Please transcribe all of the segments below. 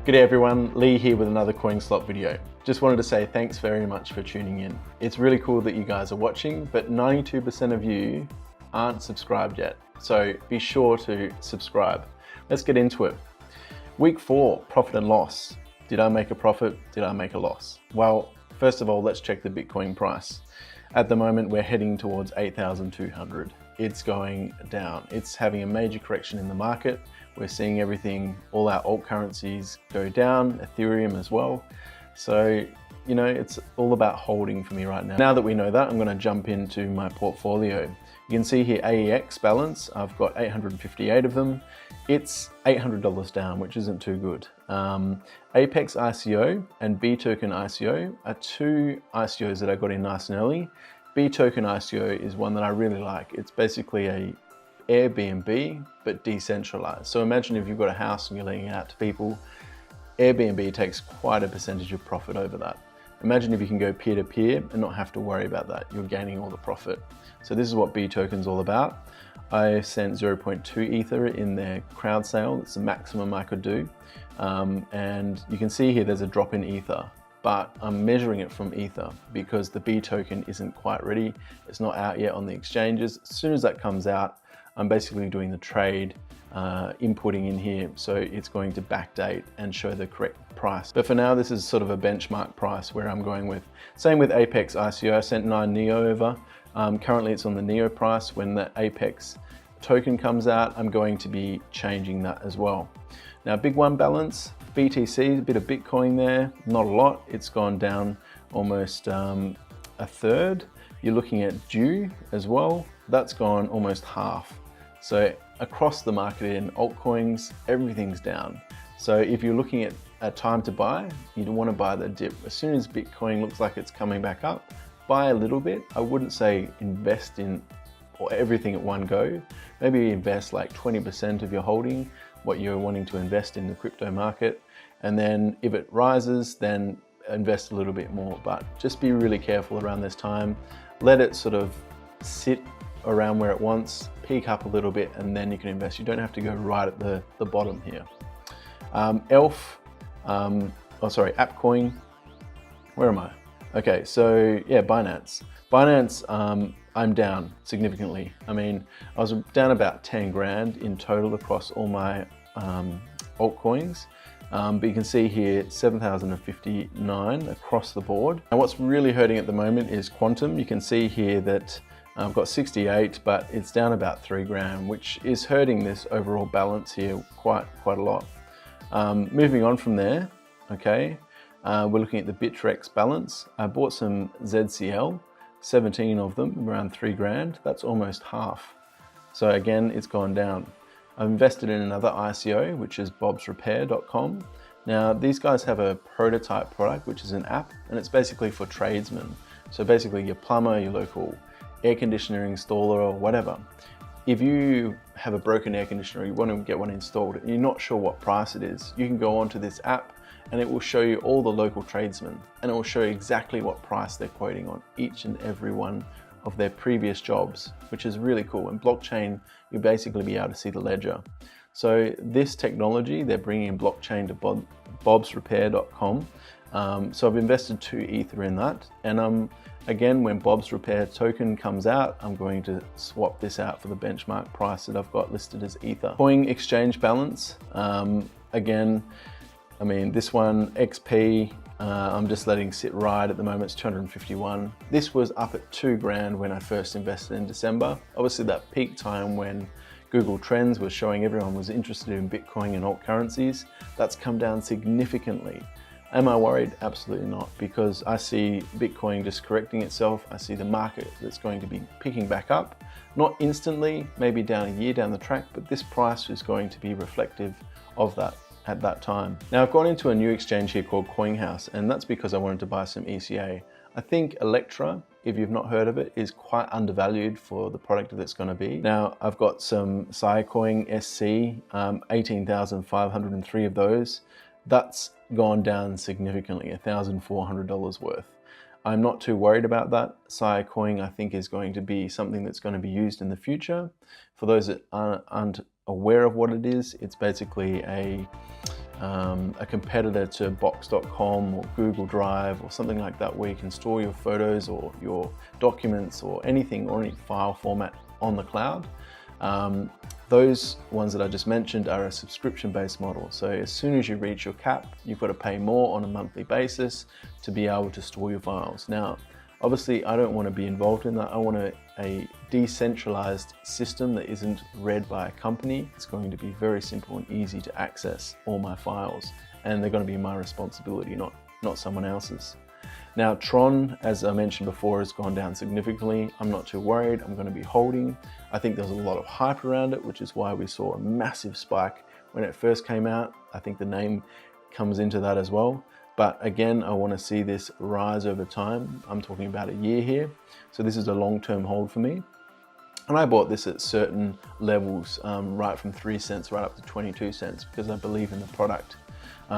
G'day everyone, Lee here with another CoinSlot video. Just wanted to say thanks very much for tuning in. It's really cool that you guys are watching, but 92% of you aren't subscribed yet. So be sure to subscribe. Let's get into it. Week 4, profit and loss. Did I make a profit? Did I make a loss? Well, first of all, let's check the Bitcoin price. At the moment, we're heading towards 8,200. It's going down. It's having a major correction in the market. We're seeing everything, all our alt currencies go down, Ethereum as well. So, you know, it's all about holding for me right now. Now that we know that, I'm going to jump into my portfolio. You can see here AEX balance. I've got 858 of them. It's $800 down, which isn't too good. Apex ICO and B token ICO are two ICOs that I got in nice and early. B token ICO is one that I really like. It's basically a Airbnb, but decentralized. So imagine if you've got a house and you're letting it out to people, Airbnb takes quite a percentage of profit over that. Imagine if you can go peer-to-peer and not have to worry about that. You're gaining all the profit. So this is what B token's all about. I sent 0.2 Ether in their crowd sale. It's the maximum I could do. And you can see here there's a drop in Ether, but I'm measuring it from Ether because the B token isn't quite ready. It's not out yet on the exchanges. As soon as that comes out, I'm basically doing the trade, inputting in here, so it's going to backdate and show the correct price. But for now, this is sort of a benchmark price where I'm going with. Same with Apex ICO, I sent 9 NEO over. Currently it's on the NEO price. When the Apex token comes out, I'm going to be changing that as well. Now, big one balance, BTC, a bit of Bitcoin there, not a lot. It's gone down almost a third. You're looking at DEW as well. That's gone almost half. So across the market in altcoins, everything's down. So if you're looking at a time to buy, you don't want to buy the dip. As soon as Bitcoin looks like it's coming back up, buy a little bit. I wouldn't say invest in or everything at one go. Maybe invest like 20% of your holding, what you're wanting to invest in the crypto market. And then if it rises, then invest a little bit more. But just be really careful around this time. Let it sort of sit around where it wants, peak up a little bit, and then you can invest. You don't have to go right at the bottom here. AppCoin, where am I? Okay, so yeah, Binance. I'm down significantly. I mean, I was down about 10 grand in total across all my altcoins. But you can see here, 7,059 across the board. And what's really hurting at the moment is Quantum. You can see here that I've got 68, but it's down about 3 grand, which is hurting this overall balance here quite a lot. Moving on from there, okay, we're looking at the Bittrex balance. I bought some ZCL, 17 of them, around 3 grand. That's almost half. So again, it's gone down. I've invested in another ICO, which is bobsrepair.com. Now, these guys have a prototype product, which is an app, and it's basically for tradesmen. So basically your plumber, your local air conditioner installer or whatever. If you have a broken air conditioner, you want to get one installed and you're not sure what price it is, you can go onto this app and it will show you all the local tradesmen and it will show you exactly what price they're quoting on each and every one of their previous jobs, which is really cool. In blockchain, you'll basically be able to see the ledger. So this technology, they're bringing in blockchain to bobsrepair.com. So I've invested 2 Ether in that. And again, when Bob's Repair token comes out, I'm going to swap this out for the benchmark price that I've got listed as Ether. Coin exchange balance, again, I mean, this one, XP, I'm just letting sit right at the moment, it's 251. This was up at 2 grand when I first invested in December. Obviously that peak time when Google Trends was showing everyone was interested in Bitcoin and alt currencies, that's come down significantly. Am I worried? Absolutely not, because I see Bitcoin just correcting itself. I see the market that's going to be picking back up, not instantly, maybe down a year down the track, but this price is going to be reflective of that at that time. Now I've gone into a new exchange here called CoinHouse, and that's because I wanted to buy some ECA. I think Electra, if you've not heard of it, is quite undervalued for the product that it's going to be. Now I've got some Scicoin SC, 18,503 of those. That's gone down significantly, $1,400 worth. I'm not too worried about that. Scicoin, I think, is going to be something that's going to be used in the future. For those that aren't aware of what it is, it's basically a a competitor to Box.com or Google Drive or something like that, where you can store your photos or your documents or anything or any file format on the cloud. Those ones that I just mentioned are a subscription-based model. So as soon as you reach your cap, you've got to pay more on a monthly basis to be able to store your files. Now, obviously, I don't want to be involved in that. I want a decentralized system that isn't read by a company. It's going to be very simple and easy to access all my files, and they're going to be my responsibility, not someone else's. Now, Tron, as I mentioned before, has gone down significantly. I'm not too worried. I'm going to be holding. I think there's a lot of hype around it, which is why we saw a massive spike when it first came out. I think the name comes into that as well. But again, I want to see this rise over time. I'm talking about a year here. So this is a long-term hold for me. And I bought this at certain levels, right from 3 cents right up to 22 cents, because I believe in the product.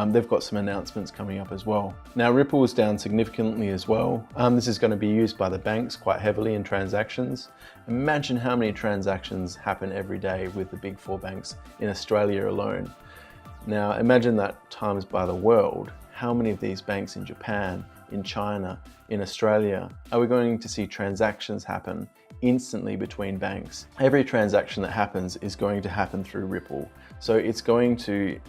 They've got some announcements coming up as well. Now, Ripple is down significantly as well. This is going to be used by the banks quite heavily in transactions. Imagine how many transactions happen every day with the big 4 banks in Australia alone. Now, imagine that times by the world. How many of these banks in Japan, in China, in Australia, are we going to see transactions happen instantly between banks? Every transaction that happens is going to happen through Ripple. So it's going to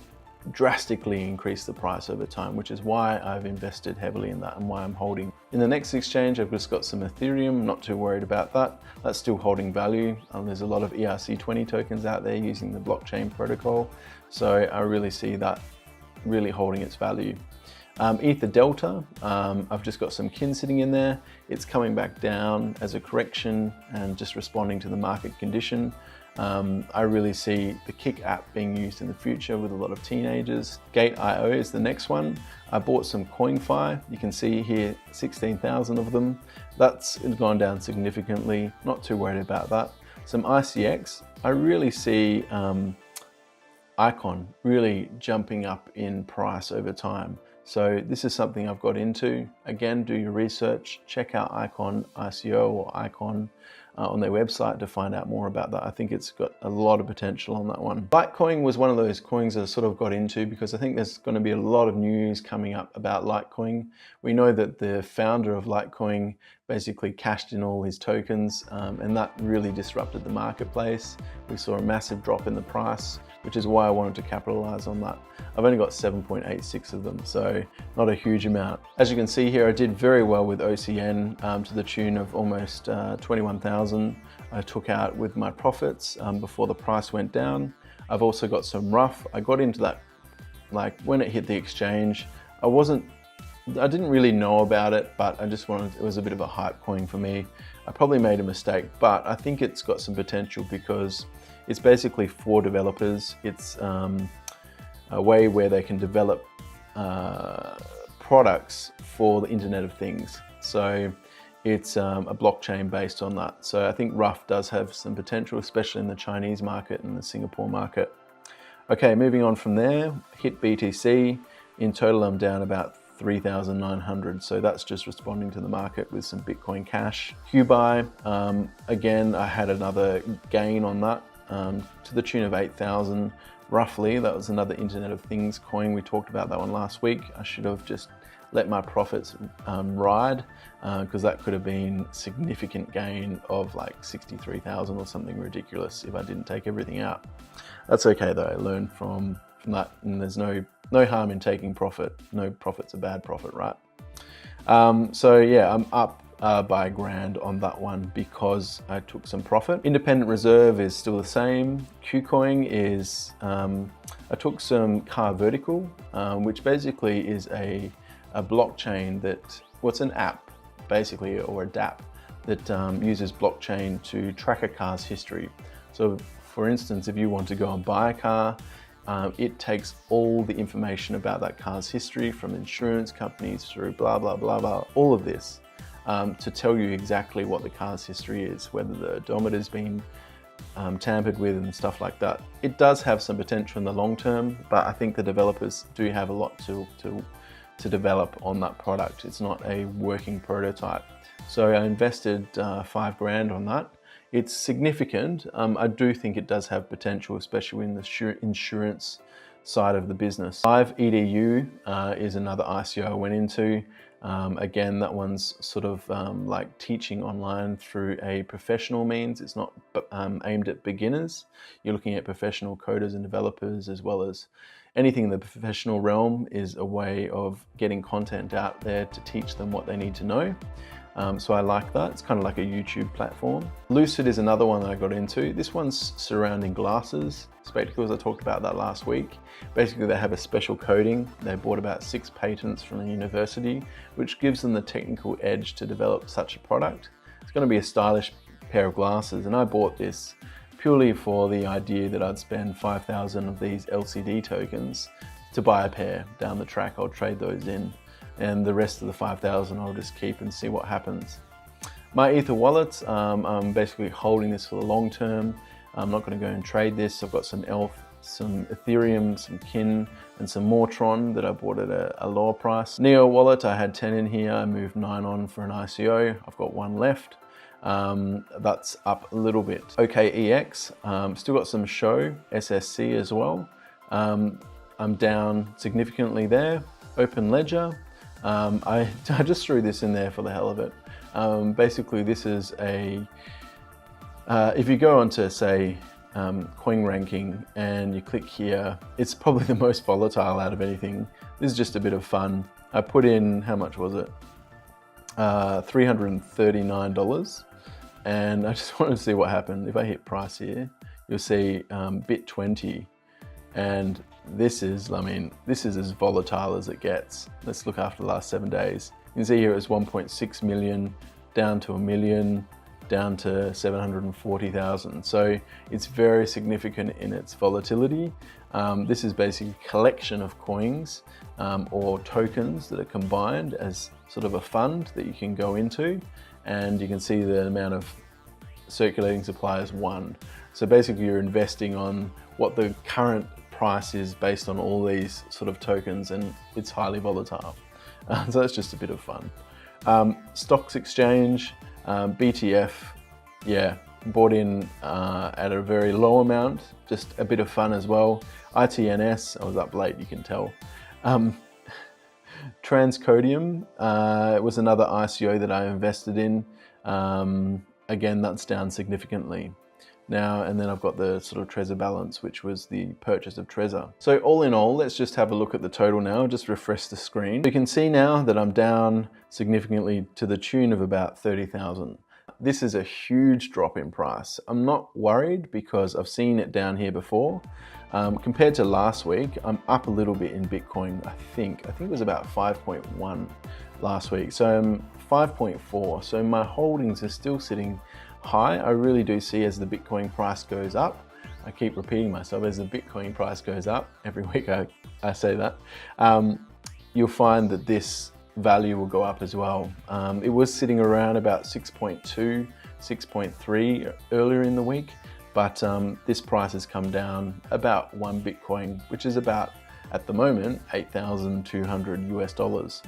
drastically increase the price over time, which is why I've invested heavily in that and why I'm holding. In the next exchange, I've just got some Ethereum, not too worried about that. That's still holding value. There's a lot of ERC20 tokens out there using the blockchain protocol. So I really see that really holding its value. Ether Delta, I've just got some kin sitting in there. It's coming back down as a correction and just responding to the market condition. I really see the Kick app being used in the future with a lot of teenagers. Gate.io is the next one. I bought some CoinFi. You can see here 16,000 of them. That's gone down significantly. Not too worried about that. Some ICX. I really see Icon really jumping up in price over time. So this is something I've got into. Again, do your research, check out Icon ICO or Icon on their website to find out more about that. I think it's got a lot of potential on that one. Litecoin was one of those coins that I sort of got into because I think there's going to be a lot of news coming up about Litecoin. We know that the founder of Litecoin basically cashed in all his tokens and that really disrupted the marketplace. We saw a massive drop in the price, which is why I wanted to capitalize on that. I've only got 7.86 of them, so not a huge amount. As you can see here, I did very well with OCN to the tune of almost 21,000. I took out with my profits before the price went down. I've also got some rough. I got into that like when it hit the exchange. I didn't really know about it, but I just wanted, it was a bit of a hype coin for me. I probably made a mistake, but I think it's got some potential because it's basically for developers. It's a way where they can develop products for the Internet of Things. So it's a blockchain based on that. So I think Rough does have some potential, especially in the Chinese market and the Singapore market. Okay, moving on from there, hit BTC. In total, I'm down about 3,900. So that's just responding to the market with some Bitcoin Cash. QBuy, again, I had another gain on that to the tune of 8,000. Roughly, that was another Internet of Things coin. We talked about that one last week. I should have just let my profits ride because that could have been significant gain of like 63,000 or something ridiculous if I didn't take everything out. That's okay though, I learned from that, and there's no harm in taking profit. No profit's a bad profit, right? So yeah, I'm up by $1,000 on that one because I took some profit. Independent reserve is still the same. KuCoin is, I took some Car Vertical, which basically is a blockchain that, what's an app basically, or a DApp that uses blockchain to track a car's history. So for instance, if you want to go and buy a car, it takes all the information about that car's history from insurance companies through blah, blah, blah, blah, all of this. To tell you exactly what the car's history is, whether the odometer's been tampered with and stuff like that. It does have some potential in the long term, but I think the developers do have a lot to develop on that product. It's not a working prototype. So I invested $5,000 on that. It's significant. I do think it does have potential, especially in the insurance side of the business. Live EDU is another ICO I went into. Again, that one's sort of like teaching online through a professional means. It's not aimed at beginners. You're looking at professional coders and developers, as well as anything in the professional realm is a way of getting content out there to teach them what they need to know. So I like that. It's kind of like a YouTube platform. Lucid is another one that I got into. This one's surrounding glasses, spectacles. I talked about that last week. Basically, they have a special coating. They bought about 6 patents from the university, which gives them the technical edge to develop such a product. It's going to be a stylish pair of glasses, and I bought this purely for the idea that I'd spend 5,000 of these LCD tokens to buy a pair down the track. I'll trade those in, and the rest of the 5,000 I'll just keep and see what happens. My Ether wallet, I'm basically holding this for the long term. I'm not going to go and trade this. I've got some ELF, some Ethereum, some Kin, and some more Tron that I bought at a lower price. Neo wallet, I had 10 in here. I moved 9 on for an ICO. I've got 1 left. That's up a little bit. OKEX, still got some Show, SSC as well. I'm down significantly there. Open Ledger, I just threw this in there for the hell of it. Basically, this is a, if you go onto, say, coin ranking and you click here, it's probably the most volatile out of anything. This is just a bit of fun. I put in, how much was it? $339, and I just wanted to see what happened. If I hit price here, you'll see bit 20, and this is, I mean, this is as volatile as it gets. Let's look after the last 7 days. You can see here it's 1.6 million, down to 1 million, down to 740,000. So it's very significant in its volatility. This is basically a collection of coins or tokens that are combined as sort of a fund that you can go into, and you can see the amount of circulating supply is 1. So basically you're investing on what the current price is based on all these sort of tokens, and it's highly volatile. So that's just a bit of fun. Stocks exchange, BTF, yeah, bought in at a very low amount, just a bit of fun as well. ITNS, I was up late, you can tell. Transcodium was another ICO that I invested in. Again, that's down significantly now, and then I've got the sort of Trezor balance, which was the purchase of Trezor. So all in all, let's just have a look at the total now, just refresh the screen. You can see now that I'm down significantly to the tune of about 30,000. This is a huge drop in price. I'm not worried because I've seen it down here before. Compared to last week, I'm up a little bit in Bitcoin, I think it was about 5.1 last week. So I'm 5.4, so my holdings are still sitting high. I really do see as the Bitcoin price goes up, I keep repeating myself, as the Bitcoin price goes up, every week I say that, you'll find that this value will go up as well. It was sitting around about 6.2, 6.3 earlier in the week, but this price has come down about 1 Bitcoin, which is about, at the moment, $8,200 US.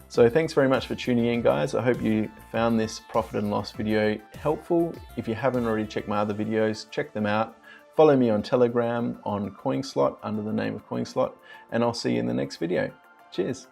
So thanks very much for tuning in, guys. I hope you found this profit and loss video helpful. If you haven't already checked my other videos, check them out. Follow me on Telegram on CoinSlot under the name of CoinSlot, and I'll see you in the next video. Cheers.